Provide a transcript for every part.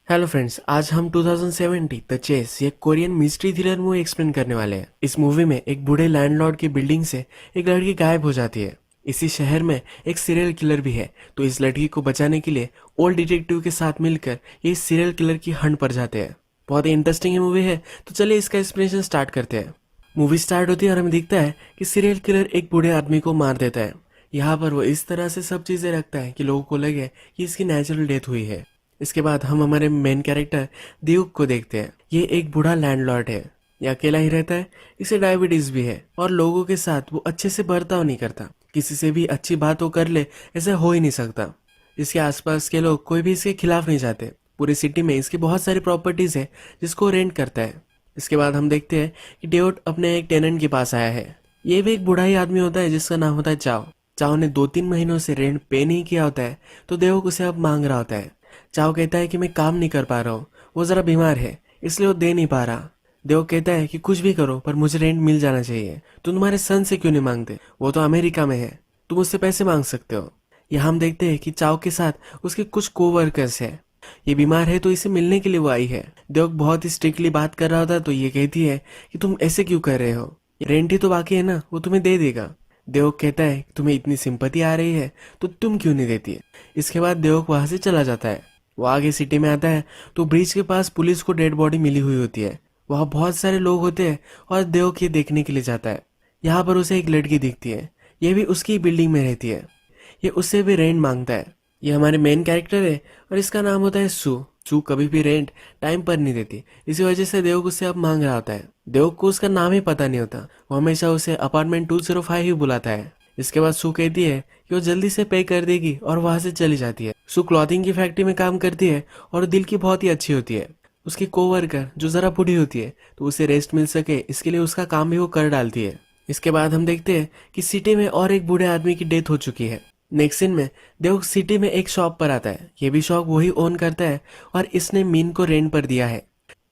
Hello friends, आज हम 2070 the chess ये Korean mystery thriller movie explain करने वाले हैं। इस मूवी में एक बूढ़े लैंडलॉर्ड की बिल्डिंग से एक लड़की गायब हो जाती है। इसी शहर में एक सीरियल किलर भी है, तो इस लड़की को बचाने के लिए ओल्ड डिटेक्टिव के साथ मिलकर ये सीरियल किलर की हंट पर जाते हैं। बहुत ही इंटरेस्टिंग मूवी है, तो चलिए इसका एक्सप्लेनेशन स्टार्ट करते हैं। मूवी स्टार्ट होती है और हमें दिखता है कि सीरियल किलर एक बूढ़े आदमी को मार देता है। यहाँ पर वो इस तरह से सब चीजें रखता है कि लोगों को लगे कि इसकी नेचुरल डेथ हुई है। इसके बाद हम हमारे मेन कैरेक्टर द्यूक को देखते हैं। ये एक बूढ़ा लैंडलॉर्ड है, ये अकेला ही रहता है, इसे डायबिटीज भी है और लोगों के साथ वो अच्छे से बर्ताव नहीं करता। किसी से भी अच्छी बात वो कर ले ऐसा हो ही नहीं सकता। इसके आसपास के लोग कोई भी इसके खिलाफ नहीं जाते। पूरी सिटी में इसकी बहुत सारी प्रॉपर्टीज है जिसको रेंट करता है। इसके बाद हम देखते हैं कि डेओट अपने एक टेनेंट के पास आया है। ये भी एक बूढ़ा ही आदमी होता है जिसका नाम होता है चाओ। चाओ ने 2-3 महीनों से रेंट पे नहीं किया होता है, तो देवक उसे अब मांग रहा होता है। चाओ कहता है कि मैं काम नहीं कर पा रहा हूँ, वो जरा बीमार है इसलिए वो दे नहीं पा रहा। देव कहता है कि कुछ भी करो पर मुझे रेंट मिल जाना चाहिए। तुम तुम्हारे सन से क्यों नहीं मांगते, वो तो अमेरिका में है, तुम उससे पैसे मांग सकते हो। यहाँ हम देखते हैं कि चाओ के साथ उसके कुछ कोवर्कर्स है। ये बीमार है तो इसे मिलने के लिए वो आई है। देव बहुत ही स्ट्रिक्टली बात कर रहा होता तो ये कहती है कि तुम ऐसे क्यों कर रहे हो, रेंट ही तो बाकी है ना, वो तुम्हें दे देगा। देवक कहता है कि तुम्हें इतनी सिंपैथी आ रही है तो तुम क्यों नहीं देती है। इसके बाद देवक वहां से चला जाता है। वो आगे सिटी में आता है तो ब्रिज के पास पुलिस को डेड बॉडी मिली हुई होती है। वहाँ बहुत सारे लोग होते हैं और देवक ये देखने के लिए जाता है। यहाँ पर उसे एक लड़की दिखती है, ये भी उसकी बिल्डिंग में रहती है। ये उससे भी रेंट मांगता है। ये हमारे मेन कैरेक्टर है और इसका नाम होता है सू। सू कभी भी रेंट टाइम पर नहीं देती, इसी वजह से देवक उससे अब मांग रहा होता है। देवक को उसका नाम ही पता नहीं होता, वो हमेशा उसे अपार्टमेंट 205 ही बुलाता है। इसके बाद सू कहती है कि वो जल्दी से पे कर देगी और वहां से चली जाती है। सू क्लॉथिंग की फैक्ट्री में काम करती है और दिल की बहुत ही अच्छी होती है। उसकी कोवर्कर जो जरा बूढ़ी होती है तो उसे रेस्ट मिल सके इसके लिए उसका काम भी वो कर डालती है। इसके बाद हम देखते हैं कि सिटी में और एक बूढ़े आदमी की डेथ हो चुकी है। नेक्स्ट सीन में देवक सिटी में एक शॉप पर आता है। ये भी शॉप वही ओन करता है और इसने मीन को रेंट पर दिया है।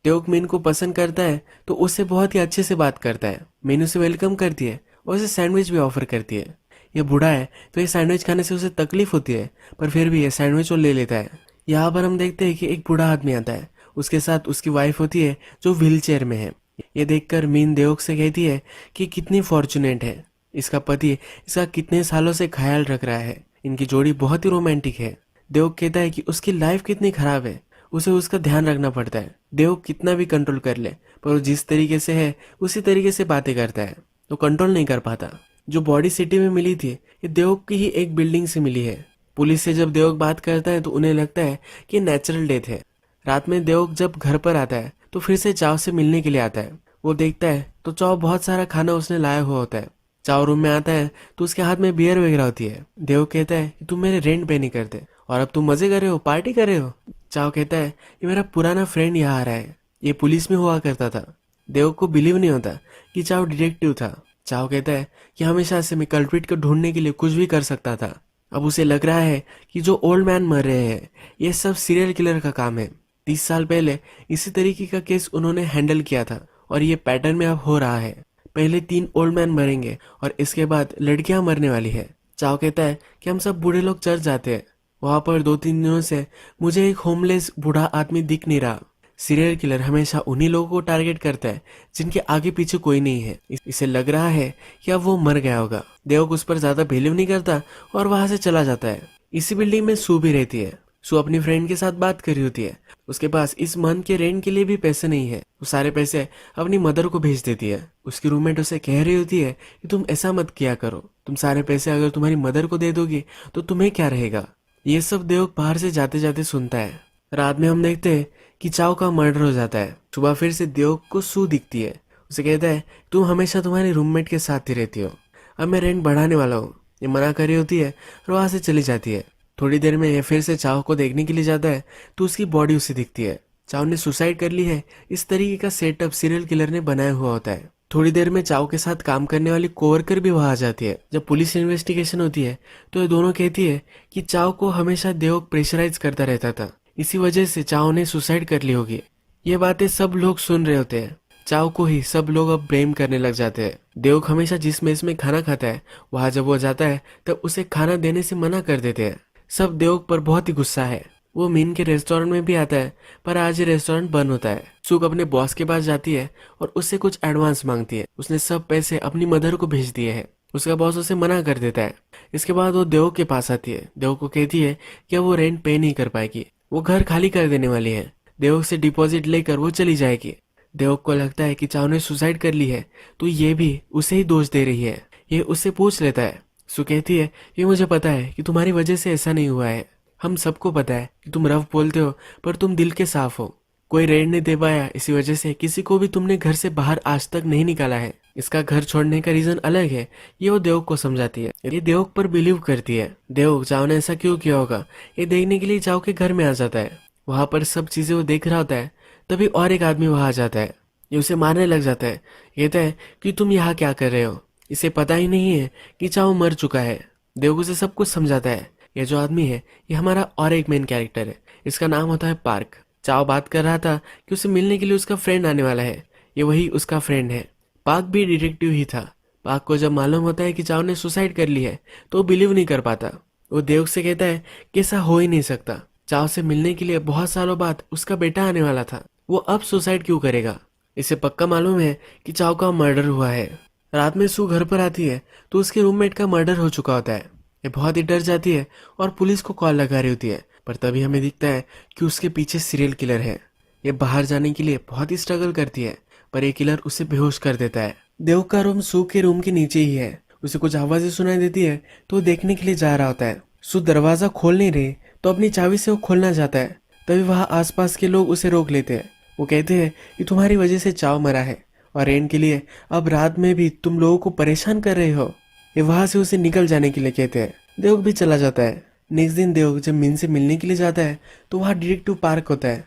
देवक मीन को पसंद करता है तो उससे बहुत ही अच्छे से बात करता है। मीन उसे वेलकम करती है और उसे सैंडविच भी ऑफर करती है। ये बूढ़ा है तो ये सैंडविच खाने से उसे तकलीफ होती है, पर फिर भी ये सैंडविच वो ले लेता है। यहाँ पर हम देखते हैं कि एक बूढ़ा आदमी आता है, उसके साथ उसकी वाइफ होती है जो व्हील चेयर में है। ये देखकर मीन देवक से कहती है कि कितनी फॉर्चुनेट है, इसका पति इसका कितने सालों से ख्याल रख रहा है, इनकी जोड़ी बहुत ही रोमांटिक है। देवक कहता है कि उसकी लाइफ कितनी खराब है, उसे उसका ध्यान रखना पड़ता है। देवक कितना भी कंट्रोल कर ले पर वो जिस तरीके से है उसी तरीके से बातें करता है, तो कंट्रोल नहीं कर पाता। जो बॉडी सिटी में मिली थी ये देवक की ही एक बिल्डिंग से मिली है। पुलिस से जब देवक बात करता है तो उन्हें लगता है कि नेचुरल डेथ है। रात में देवक जब घर पर आता है तो फिर से चाव से मिलने के लिए आता है। वो देखता है तो चाव बहुत सारा खाना उसने लाया हुआ होता है। चाव रूम में आता है तो उसके हाथ में बियर वगैरह होती है। देव कहता है कि तुम मेरे रेंट पे नहीं करते और अब तुम मजे कर रहे हो, पार्टी कर रहे हो। चाव कहता है कि मेरा पुराना फ्रेंड यहाँ आ रहा है, ये पुलिस में हुआ करता था। देव को बिलीव नहीं होता कि चाव डिटेक्टिव था। चाव कहता है कि हमेशा से मैं कल्प्रिट को ढूंढने के लिए कुछ भी कर सकता था। अब उसे लग रहा है कि जो ओल्ड मैन मर रहे हैं ये सब सीरियल किलर का काम है। 30 साल पहले इसी तरीके का केस उन्होंने हैंडल किया था और ये पैटर्न में अब हो रहा है। पहले 3 ओल्ड मैन मरेंगे और इसके बाद लड़कियां मरने वाली है। चाव कहता है कि हम सब बूढ़े लोग चर्च जाते हैं। वहां पर 2-3 दिनों से मुझे एक होमलेस बूढ़ा आदमी दिख नहीं रहा। सीरियल किलर हमेशा उन्हीं लोगों को टारगेट करता है जिनके आगे पीछे कोई नहीं है। इसे लग रहा है कि अब वो मर गया होगा। देवक उस पर ज्यादा बिलीव नहीं करता और वहां से चला जाता है। इसी बिल्डिंग में सू भी रहती है। सू अपनी फ्रेंड के साथ बात कर रही होती है। उसके पास इस मंथ के रेंट के लिए भी पैसे नहीं है। वो सारे पैसे अपनी मदर को भेज देती है। उसकी रूममेट उसे कह रही होती है कि तुम ऐसा मत किया करो, तुम सारे पैसे अगर तुम्हारी मदर को दे दोगी तो तुम्हें क्या रहेगा। ये सब देवक बाहर से जाते जाते सुनता है। रात में हम देखते हैं कि चाव का मर्डर हो जाता है। सुबह फिर से देवक को सू दिखती है। उसे कहता है तुम हमेशा तुम्हारी रूममेट के साथ ही रहती हो, अब मैं रेंट बढ़ाने वाला हूँ। ये मना कर रही होती है और वहां से चली जाती है। थोड़ी देर में ये फिर से चाव को देखने के लिए जाता है तो उसकी बॉडी उसे दिखती है। चाव ने सुसाइड कर ली है, इस तरीके का सेटअप सीरियल किलर ने बनाया हुआ होता है। थोड़ी देर में चाव के साथ काम करने वाली कोवर्कर भी वहां आ जाती है। जब पुलिस इन्वेस्टिगेशन होती है तो ये दोनों कहती है कि चाव को हमेशा देवक प्रेशराइज करता रहता था, इसी वजह से चाव ने सुसाइड कर ली होगी। ये बातें सब लोग सुन रहे होते हैं। चाव को ही सब लोग अब ब्लेम करने लग जाते हैं। देवक हमेशा जिस मेस में खाना खाता है वहां जब वो जाता है तब उसे खाना देने से मना कर देते हैं। सब देवक पर बहुत ही गुस्सा है। वो मिन के रेस्टोरेंट में भी आता है, पर आज ये रेस्टोरेंट बंद होता है। सुक अपने बॉस के पास जाती है और उससे कुछ एडवांस मांगती है। उसने सब पैसे अपनी मदर को भेज दिए हैं। उसका बॉस उसे मना कर देता है। इसके बाद वो देव के पास आती है। देव को कहती है कि वो रेंट पे नहीं कर पाएगी, वो घर खाली कर देने वाली है। देव से डिपॉजिट लेकर वो चली जाएगी। देव को लगता है कि चाव ने सुसाइड कर ली है, तो ये भी उसे ही दोष दे रही है। ये उससे पूछ लेता है। सु कहती है कि मुझे पता है कि तुम्हारी वजह से ऐसा नहीं हुआ है। हम सबको पता है कि तुम रफ बोलते हो, पर तुम दिल के साफ हो। कोई रेंट नहीं दे पाया, इसी वजह से किसी को भी तुमने घर से बाहर आज तक नहीं निकाला है। इसका घर छोड़ने का रीजन अलग है, ये वो देव को समझाती है। ये देव पर बिलीव करती है। देव चाव ने ऐसा क्यों किया होगा ये देखने के लिए चाव के घर में आ जाता है। वहां पर सब चीजें वो देख रहा होता है, तभी और एक आदमी वहां आ जाता है। ये उसे मारने लग जाता है। कहता है कि तुम यहाँ क्या कर रहे हो। इसे पता ही नहीं है कि चाव मर चुका है। देव उसे सब कुछ समझाता है। ये जो आदमी है ये हमारा और एक मेन कैरेक्टर है, इसका नाम होता है पार्क। चाव बात कर रहा था कि उसे मिलने के लिए उसका फ्रेंड आने वाला है। ये वही उसका फ्रेंड है। पार्क भी डिटेक्टिव ही था। पार्क को जब मालूम होता है कि चाव ने सुसाइड कर ली है तो वो बिलीव नहीं कर पाता। वो देव से कहता है कि ऐसा हो ही नहीं सकता। चाव से मिलने के लिए बहुत सालों बाद उसका बेटा आने वाला था, वो अब सुसाइड क्यों करेगा। इसे पक्का मालूम है कि चाव का मर्डर हुआ है। रात में सू घर पर आती है तो उसके रूममेट का मर्डर हो चुका होता है। ये बहुत ही डर जाती है और पुलिस को कॉल लगा रही होती है, पर तभी हमें दिखता है कि उसके पीछे सीरियल किलर है। ये बाहर जाने के लिए बहुत ही स्ट्रगल करती है, पर ये किलर उसे बेहोश कर देता है। देव का रूम सू के रूम के नीचे ही है। उसे कुछ आवाजें सुनाई देती है तो वो देखने के लिए जा रहा होता है। सू दरवाजा खोल नहीं रही तो अपनी चाबी से वो खोलना चाहता है, तभी वहां आसपास के लोग उसे रोक लेते हैं। वो कहते हैं कि तुम्हारी वजह से चाव मरा है और रेंट के लिए अब रात में भी तुम लोगों को परेशान कर रहे हो। ये वहां से उसे निकल जाने के लिए कहते हैं। देव भी चला जाता है। नेक्स्ट दिन देव जब मिन से मिलने के लिए जाता है तो वहाँ डिटेक्टिव पार्क होता है।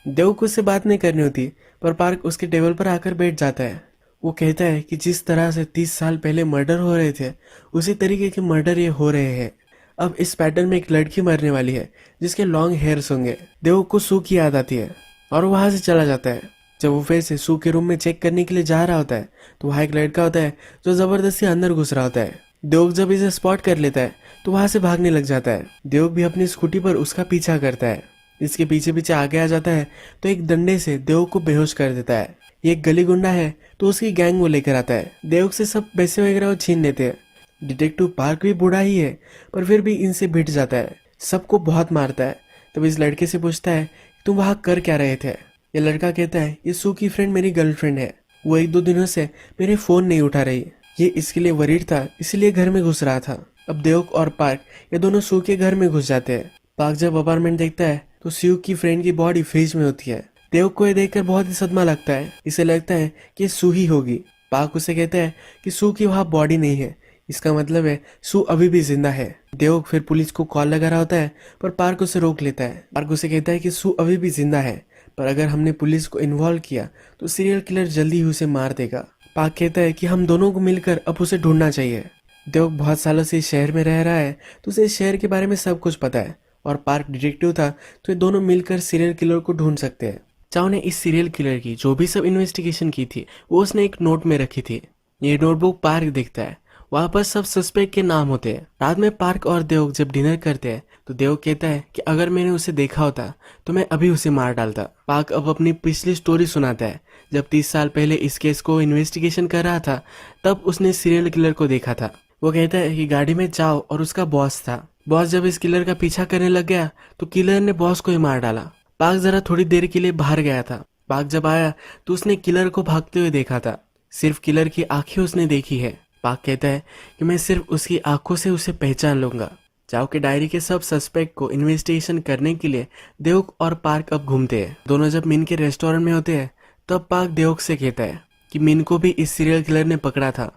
देव को उससे बात नहीं करनी होती, पर पार्क उसके टेबल पर आकर बैठ जाता है। वो कहता है कि जिस तरह से 30 साल पहले मर्डर हो रहे थे उसी तरीके के मर्डर ये हो रहे हैं। अब इस पैटर्न में एक लड़की मरने वाली है जिसके लॉन्ग हेयर्स होंगे। देव को सू की याद आती है और वहां से चला जाता है। जब वो फिर से सू के रूम में चेक करने के लिए जा रहा होता है तो वहाँ एक लड़का होता है जो जबरदस्ती अंदर घुस रहा होता है। देव जब इसे स्पॉट कर लेता है तो वहां से भागने लग जाता है। देव भी अपनी स्कूटी पर उसका पीछा करता है। इसके पीछे पीछे आगे आ जाता है तो एक डंडे से देव को बेहोश कर देता है। ये एक गली गुंडा है तो उसकी गैंग वो लेकर आता है। देव से सब पैसे वगैरह वो छीन लेते हैं। डिटेक्टिव पार्क भी बूढ़ा ही है, पर फिर भी इनसे भिड़ जाता है। सबको बहुत मारता है। तब इस लड़के से पूछता है तुम वहां कर क्या रहे थे। ये लड़का कहता है ये सू की फ्रेंड मेरी गर्लफ्रेंड है, वो 1-2 दिनों से मेरे फोन नहीं उठा रही। ये इसके लिए वरीड था, इसलिए घर में घुस रहा था। अब देव और पार्क ये दोनों सू के घर में घुस जाते हैं। पार्क जब अपार्टमेंट देखता है तो सू की फ्रेंड की बॉडी फ्रिज में होती है। देव को ये देखकर बहुत ही सदमा लगता है। इसे लगता है कि ये सू ही होगी। पार्क उसे कहता है कि सू की वहाँ बॉडी नहीं है, इसका मतलब है सू अभी भी जिंदा है। देव फिर पुलिस को कॉल लगा रहा होता है, पर पार्क उसे रोक लेता है। पार्क उसे कहता है कि सू अभी भी जिंदा है, पर अगर हमने पुलिस को इन्वॉल्व किया तो सीरियल किलर जल्दी ही उसे मार देगा। पार्क कहता है कि हम दोनों को मिलकर अब उसे ढूंढना चाहिए। देव बहुत सालों से इस शहर में रह रहा है तो उसे इस शहर के बारे में सब कुछ पता है, और पार्क डिटेक्टिव था तो ये दोनों मिलकर सीरियल किलर को ढूंढ सकते हैं। चाव ने इस सीरियल किलर की जो भी सब इन्वेस्टिगेशन की थी वो उसने एक नोट में रखी थी। ये नोटबुक पार्क देखता है, वहां पर सब सस्पेक्ट के नाम होते हैं। रात में पार्क और देव जब डिनर करते हैं तो देव कहता है कि अगर मैंने उसे देखा होता तो मैं अभी उसे मार डालता। पार्क अब अपनी पिछली स्टोरी सुनाता है। जब 30 साल पहले इस केस को इन्वेस्टिगेशन कर रहा था तब उसने सीरियल किलर को देखा था। वो कहता है कि गाड़ी में चाव और उसका बॉस था। बॉस जब इस किलर का पीछा करने लग गया तो किलर ने बॉस को ही मार डाला। पार्क जरा थोड़ी देर के लिए बाहर गया था। पार्क जब आया तो उसने किलर को भागते हुए देखा था। सिर्फ किलर की आंखें उसने देखी है। पार्क कहता है कि मैं सिर्फ उसकी आंखों से उसे पहचान लूंगा। चाव के डायरी के सब सस्पेक्ट को इन्वेस्टिगेशन करने के लिए देव और पार्क अब घूमते हैं। दोनों जब मिन के रेस्टोरेंट में होते हैं तब पार्क देव से कहता है कि मिन को भी इस सीरियल किलर ने पकड़ा था।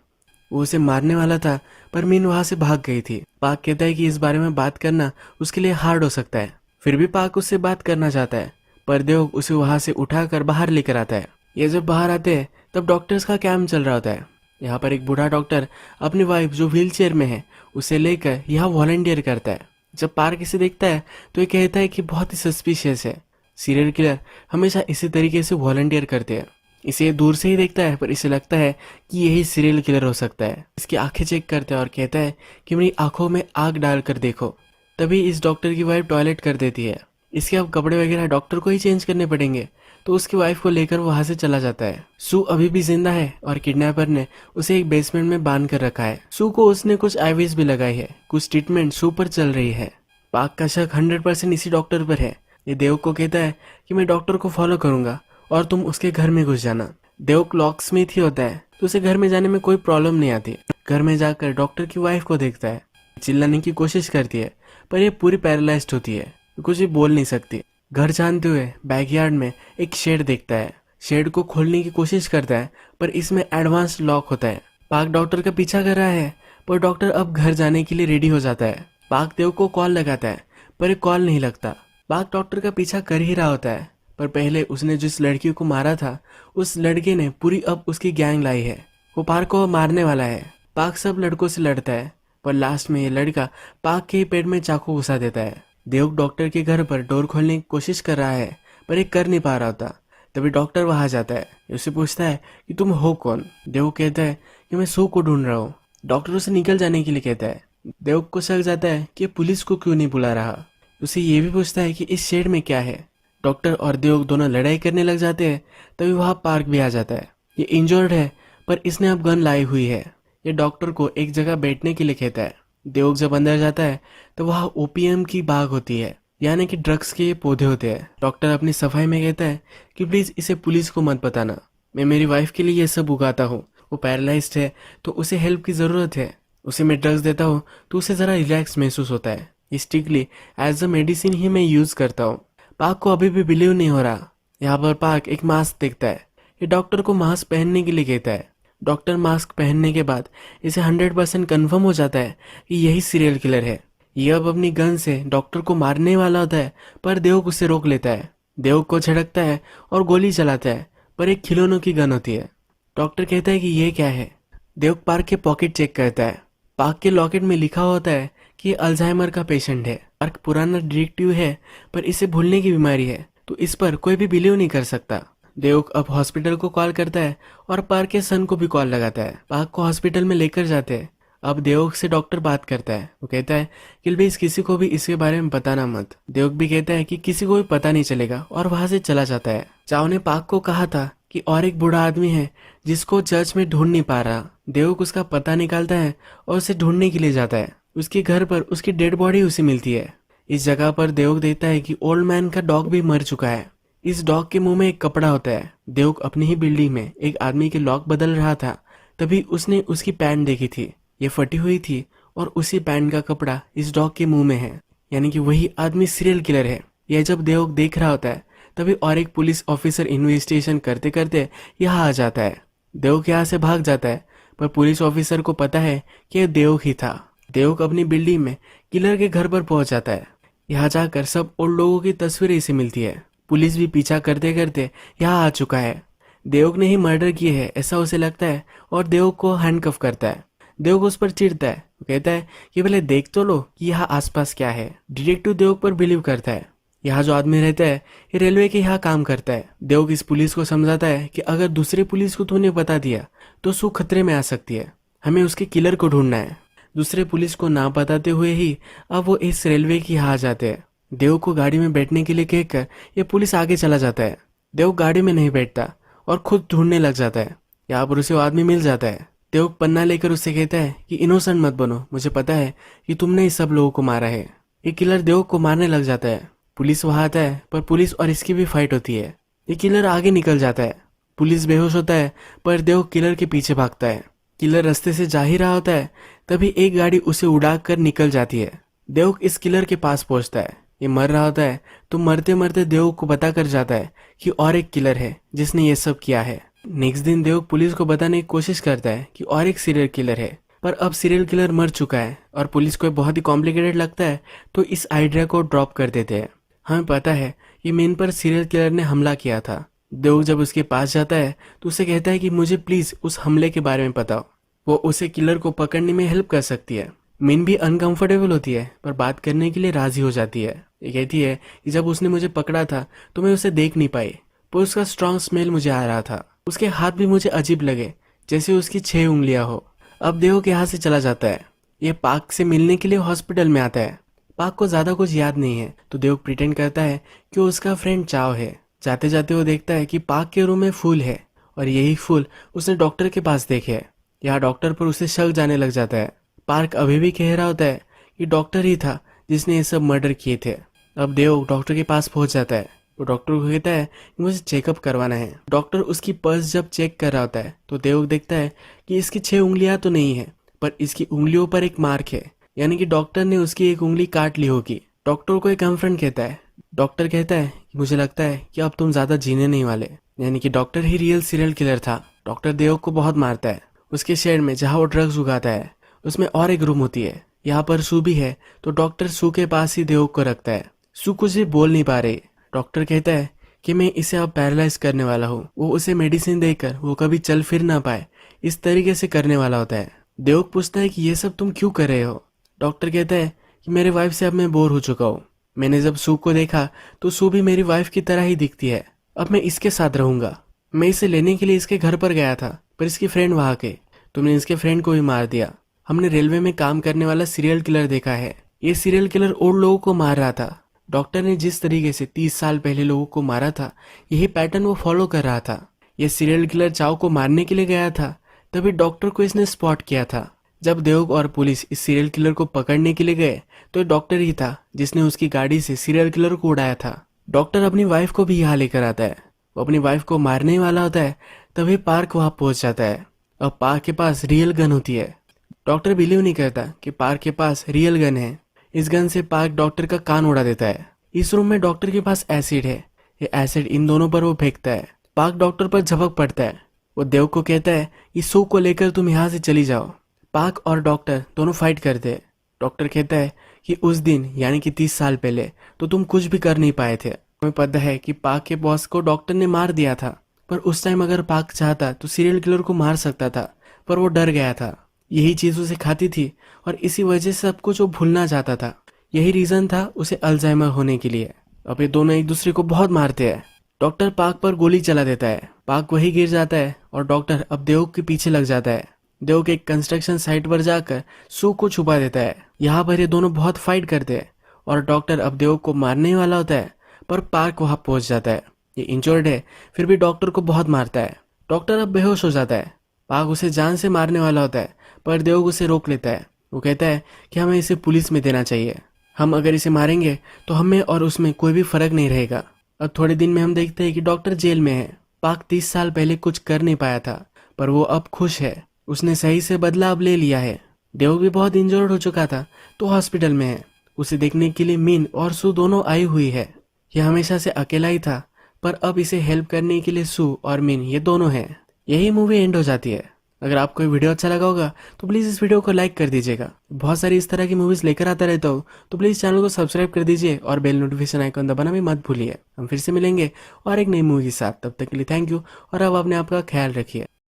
वो उसे मारने वाला था, पर मिन वहां से भाग गई थी। पार्क कहता है कि इस बारे में बात करना उसके लिए हार्ड हो सकता है। फिर भी पार्क उससे बात करना चाहता है, पर देव उसे वहां से उठाकर बाहर लेकर आता है। ये जब बाहर आते हैं तब डॉक्टर्स का कैंप चल रहा होता है। यहाँ पर एक बूढ़ा डॉक्टर अपनी वाइफ जो व्हील चेयर में है उसे लेकर यहाँ वॉलंटियर करता है। जब पार्क इसे देखता है तो ये कहता है कि बहुत ही सस्पिशियस है। सीरियल किलर हमेशा इसी तरीके से वॉलंटियर करते हैं। इसे दूर से ही देखता है, पर इसे लगता है कि यही सीरियल किलर हो सकता है। इसकी आंखें चेक करता है और कहता है कि मेरी आंखों में आग डालकर देखो। तभी इस डॉक्टर की वाइफ टॉयलेट कर देती है। इसके अब कपड़े वगैरह डॉक्टर को ही चेंज करने पड़ेंगे। तो उसकी वाइफ को लेकर वो वहां से चला जाता है। सू अभी भी जिंदा है और किडनैपर ने उसे एक बेसमेंट में बांध कर रखा है। सू को उसने कुछ आईवीज भी लगाई है। कुछ ट्रीटमेंट सू पर चल रही है। पाक का शक 100% इसी डॉक्टर पर है। ये देव को कहता है कि मैं डॉक्टर को फॉलो करूंगा और तुम उसके घर में घुस जाना। देव लॉक स्मिथ ही होता है तो उसे घर में जाने में कोई प्रॉब्लम नहीं आती। घर में जाकर डॉक्टर की वाइफ को देखता है। चिल्लाने की कोशिश करती है पर ये पूरी पैरालाइज्ड होती है, कुछ भी बोल नहीं सकती। घर जानते हुए बैकयार्ड में एक शेड देखता है। शेड को खोलने की कोशिश करता है पर इसमें एडवांस लॉक होता है। पाक डॉक्टर का पीछा कर रहा है पर डॉक्टर अब घर जाने के लिए रेडी हो जाता है। पाक देव को कॉल लगाता है पर एक कॉल नहीं लगता। पाक डॉक्टर का पीछा कर ही रहा होता है पर पहले उसने जिस लड़की को मारा था उस लड़के ने पूरी अब उसकी गैंग लाई है। वो पाक को मारने वाला है। पाक सब लड़कों से लड़ता है पर लास्ट में ये लड़का पाक के ही पेट में चाकू घुसा देता है। देव डॉक्टर के घर पर डोर खोलने की कोशिश कर रहा है पर ये कर नहीं पा रहा होता। तभी डॉक्टर वहां जाता है। उससे पूछता है कि तुम हो कौन। देव कहता है कि मैं सू को ढूंढ रहा हूँ। डॉक्टर उसे निकल जाने के लिए कहता है। देव को शक जाता है कि पुलिस को क्यों नहीं बुला रहा। उसे ये भी पूछता है कि इस शेड में क्या है। डॉक्टर और देव दोनों लड़ाई करने लग जाते हैं। तभी वहां पार्क भी आ जाता है। ये इंजर्ड है पर इसने अब गन लाई हुई है। ये डॉक्टर को एक जगह बैठने के लिए कहता है। देव जब अंदर जाता है तो वहां ओपीएम की बाग होती है, यानी कि ड्रग्स के ये पौधे होते हैं। डॉक्टर अपनी सफाई में कहता है कि प्लीज इसे पुलिस को मत बताना, मैं मेरी वाइफ के लिए ये सब उगाता हूँ। वो पैरालाइज्ड है तो उसे हेल्प की जरूरत है। उसे मैं ड्रग्स देता हूँ तो उसे जरा रिलैक्स महसूस होता है। स्ट्रिक्टली एज अ मेडिसिन ही मैं यूज करता हूँ। पाक को अभी भी बिलीव नहीं हो रहा। यहाँ पर पाक एक मास्क देखता है। ये डॉक्टर को मास्क पहनने के लिए कहता है। डॉक्टर मास्क पहनने के बाद इसे 100% कन्फर्म हो जाता है कि यही सीरियल किलर है। ये अब अपनी गन से डॉक्टर को मारने वाला होता है पर देव उसे रोक लेता है। देव को झड़कता है और गोली चलाता है पर एक खिलौनों की गन होती है। डॉक्टर कहता है कि ये क्या है। देव पार्क के पॉकेट चेक करता है। पार्क के लॉकेट में लिखा होता है कि अल्जाइमर का पेशेंट है। पार्क पुराना डिटेक्टिव है पर इसे भूलने की बीमारी है तो इस पर कोई भी बिलीव नहीं कर सकता। देव अब हॉस्पिटल को कॉल करता है और पार्क के सन को भी कॉल लगाता है। पार्क को हॉस्पिटल में लेकर जाते हैं। अब देव से डॉक्टर बात करता है। वो कहता है कि प्लीज किसी को भी इसके बारे में बताना मत। देव भी कहता है कि किसी को भी पता नहीं चलेगा और वहां से चला जाता है। चाव ने पार्क को कहा था कि और एक बूढ़ा आदमी है जिसको चर्च में ढूंढ नहीं पा रहा। देव उसका पता निकालता है और उसे ढूंढने के लिए जाता है। उसके घर पर उसकी डेड बॉडी उसे मिलती है। इस जगह पर देव देखता है कि ओल्ड मैन का डॉग भी मर चुका है। इस डॉग के मुंह में एक कपड़ा होता है। देव अपनी ही बिल्डिंग में एक आदमी के लॉक बदल रहा था तभी उसने उसकी पैंट देखी थी। ये फटी हुई थी और उसी पैंट का कपड़ा इस डॉग के मुंह में है, यानी कि वही आदमी सीरियल किलर है। यह जब देव देख रहा होता है तभी और एक पुलिस ऑफिसर इन्वेस्टिगेशन करते करते यहाँ आ जाता है। देव यहाँ से भाग जाता है पर पुलिस ऑफिसर को पता है कि यह देव ही था। देव अपनी बिल्डिंग में किलर के घर पर पहुंच जाता है। यहाँ जाकर सब ओल्ड लोगों की तस्वीरें इसे मिलती है। पुलिस भी पीछा करते करते यहाँ आ चुका है। देव ने ही मर्डर किए है ऐसा उसे लगता है और देव को हैंडकफ करता है। देव उस पर चिढ़ता है। वो कहता है कि पहले देख तो लो कि यहाँ आसपास क्या है। डिटेक्टिव देव पर बिलीव करता है। यहाँ जो आदमी रहता है ये रेलवे के यहाँ काम करता है। देव इस पुलिस को समझाता है कि अगर दूसरे पुलिस को तूने बता दिया तो सू खतरे में आ सकती है। हमें उसके किलर को ढूंढना है। दूसरे पुलिस को ना बताते हुए ही अब वो इस रेलवे की यहाँ आ जाते हैं। देव को गाड़ी में बैठने के लिए कहकर ये पुलिस आगे चला जाता है। देव गाड़ी में नहीं बैठता और खुद ढूंढने लग जाता है। यहाँ पर उसे वो आदमी मिल जाता है। देव पन्ना लेकर उससे कहता है कि इनोसेंट मत बनो, मुझे पता है कि तुमने इस सब लोगों को मारा है। ये किलर देव को मारने लग जाता है। पुलिस वहां आता है पर पुलिस और इसकी भी फाइट होती है। ये किलर आगे निकल जाता है। पुलिस बेहोश होता है पर देव किलर के पीछे भागता है। किलर रास्ते से जा ही रहा होता है तभी एक गाड़ी उसे उड़ा कर निकल जाती है। देव इस किलर के पास पहुंचता है। ये मर रहा होता है तो मरते मरते देव को बता कर जाता है कि और एक किलर है जिसने ये सब किया है। नेक्स्ट दिन देव पुलिस को बताने की कोशिश करता है कि और एक सीरियल किलर है पर अब सीरियल किलर मर चुका है और पुलिस को बहुत ही कॉम्प्लिकेटेड लगता है तो इस आइडिया को ड्रॉप कर देते हैं। हमें पता है कि मेन पर सीरियल किलर ने हमला किया था। देव जब उसके पास जाता है तो उसे कहता है कि मुझे प्लीज उस हमले के बारे में बताओ। वो उसे किलर को पकड़ने में हेल्प कर सकती है। मिन भी अनकंफर्टेबल होती है पर बात करने के लिए राजी हो जाती है। ये कहती है कि जब उसने मुझे पकड़ा था तो मैं उसे देख नहीं पाई पर उसका स्ट्रॉन्ग स्मेल मुझे आ रहा था। उसके हाथ भी मुझे अजीब लगे जैसे उसकी 6 उंगलियां हो। अब देव के यहाँ से चला जाता है। ये पार्क से मिलने के लिए हॉस्पिटल में आता है। पाक को ज्यादा कुछ याद नहीं है तो देवक प्रिटेंड करता है कि वो उसका फ्रेंड चाव है। जाते जाते वो देखता है कि पाक के रूम में फूल है और यही फूल उसने डॉक्टर के पास देखे है। यहाँ डॉक्टर पर उसे शक जाने लग जाता है। पार्क अभी भी कह रहा होता है कि डॉक्टर ही था जिसने ये सब मर्डर किए थे। अब देव डॉक्टर के पास पहुंच जाता है। वो डॉक्टर को कहता है कि मुझे चेकअप करवाना है। डॉक्टर उसकी पर्स जब चेक कर रहा होता है तो देव देखता है कि इसकी 6 उंगलियां तो नहीं है, पर इसकी उंगलियों पर एक मार्क है, यानी कि डॉक्टर ने उसकी एक उंगली काट ली होगी। डॉक्टर को एक कन्फ्रंट कहता है। डॉक्टर कहता है कि मुझे लगता है कि अब तुम ज्यादा जीने नहीं वाले, यानी कि डॉक्टर ही रियल सीरियल किलर था। डॉक्टर देव को बहुत मारता है। उसके शेड में जहाँ वो ड्रग्स उगाता है उसमें और एक रूम होती है। यहाँ पर सू भी है तो डॉक्टर सू के पास ही देव को रखता है। सू कुछ भी बोल नहीं पा रही। डॉक्टर कहता है कि मैं इसे अब पैरालाइज करने वाला हूँ। वो उसे मेडिसिन देकर वो कभी चल फिर ना पाए इस तरीके से करने वाला होता है। देवक पूछता है कि ये सब तुम क्यों कर रहे हो। डॉक्टर कहता है कि मेरे वाइफ से अब मैं बोर हो चुका हूँ। मैंने जब सू को देखा तो सू भी मेरी वाइफ की तरह ही दिखती है। अब मैं इसके साथ रहूंगा। मैं इसे लेने के लिए इसके घर पर गया था पर इसकी फ्रेंड वहां के, तुमने इसके फ्रेंड को भी मार दिया। हमने रेलवे में काम करने वाला सीरियल किलर देखा है। ये सीरियल किलर ओल्ड लोगों को मार रहा था। डॉक्टर ने जिस तरीके से 30 साल पहले लोगों को मारा था यही पैटर्न वो फॉलो कर रहा था। ये सीरियल किलर चाव को मारने के लिए गया था, तभी डॉक्टर को इसने स्पॉट किया था। जब देवक और पुलिस इस सीरियल किलर को पकड़ने के लिए गए तो ये डॉक्टर ही था जिसने उसकी गाड़ी से सीरियल किलर को उड़ाया था। डॉक्टर अपनी वाइफ को भी यहाँ लेकर आता है। वो अपनी वाइफ को मारने वाला होता है तभी पार्क वहां पहुंच जाता है। अब पार्क के पास रियल गन होती है। डॉक्टर बिलीव नहीं करता कि पार्क के पास रियल गन है। इस गन से पार्क डॉक्टर का कान उड़ा देता है। इस रूम में डॉक्टर के पास एसिड है। ये एसिड इन दोनों पर वो फेंकता है। पार्क डॉक्टर पर झपक पड़ता है। वो देव को कहता है कि सू को लेकर तुम यहाँ से चली जाओ। पार्क और डॉक्टर दोनों फाइट करते हैं। डॉक्टर कहता है कि उस दिन यानी कि 30 साल पहले तो तुम कुछ भी कर नहीं पाए थे। हमें पता है कि पार्क के बॉस को डॉक्टर ने मार दिया था, पर उस टाइम अगर पार्क चाहता तो सीरियल किलर को मार सकता था, पर वो डर गया था। यही चीज उसे खाती थी और इसी वजह से सब कुछ वो भूलना चाहता था। यही रीजन था उसे अल्जाइमर होने के लिए। अब ये दोनों एक दूसरे को बहुत मारते हैं। डॉक्टर पार्क पर गोली चला देता है। पार्क वही गिर जाता है और डॉक्टर अब देवक के पीछे लग जाता है। देवक एक कंस्ट्रक्शन साइट पर जाकर सू को छुपा देता है। यहाँ पर ये दोनों बहुत फाइट करते हैं और डॉक्टर अब देवक को मारने वाला होता है, पर पार्क वहां पहुंच जाता है। ये इंजर्ड है फिर भी डॉक्टर को बहुत मारता है। डॉक्टर अब बेहोश हो जाता है। पार्क उसे जान से मारने वाला होता है, पर देवक उसे रोक लेता है। वो कहता है कि हमें इसे पुलिस में देना चाहिए। हम अगर इसे मारेंगे तो हमें और उसमें कोई भी फर्क नहीं रहेगा। अब थोड़े दिन में हम देखते हैं कि डॉक्टर जेल में है। पार्क 30 साल पहले कुछ कर नहीं पाया था, पर वो अब खुश है। उसने सही से बदला अब ले लिया है। देवक भी बहुत इंजर्ड हो चुका था तो हॉस्पिटल में है। उसे देखने के लिए मीन और सू दोनों आई हुई है। यह हमेशा से अकेला ही था, पर अब इसे हेल्प करने के लिए सू और मीन ये दोनों हैं। यही मूवी एंड हो जाती है। अगर आपको ये वीडियो अच्छा लगा होगा तो प्लीज़ इस वीडियो को लाइक कर दीजिएगा। बहुत सारी इस तरह की मूवीज़ लेकर आता रहता हूँ, तो प्लीज़ चैनल को सब्सक्राइब कर दीजिए और बेल नोटिफिकेशन आइकन दबाना भी मत भूलिए। हम फिर से मिलेंगे और एक नई मूवी के साथ। तब तक के लिए थैंक यू और अब अपने आप का ख्याल रखिए।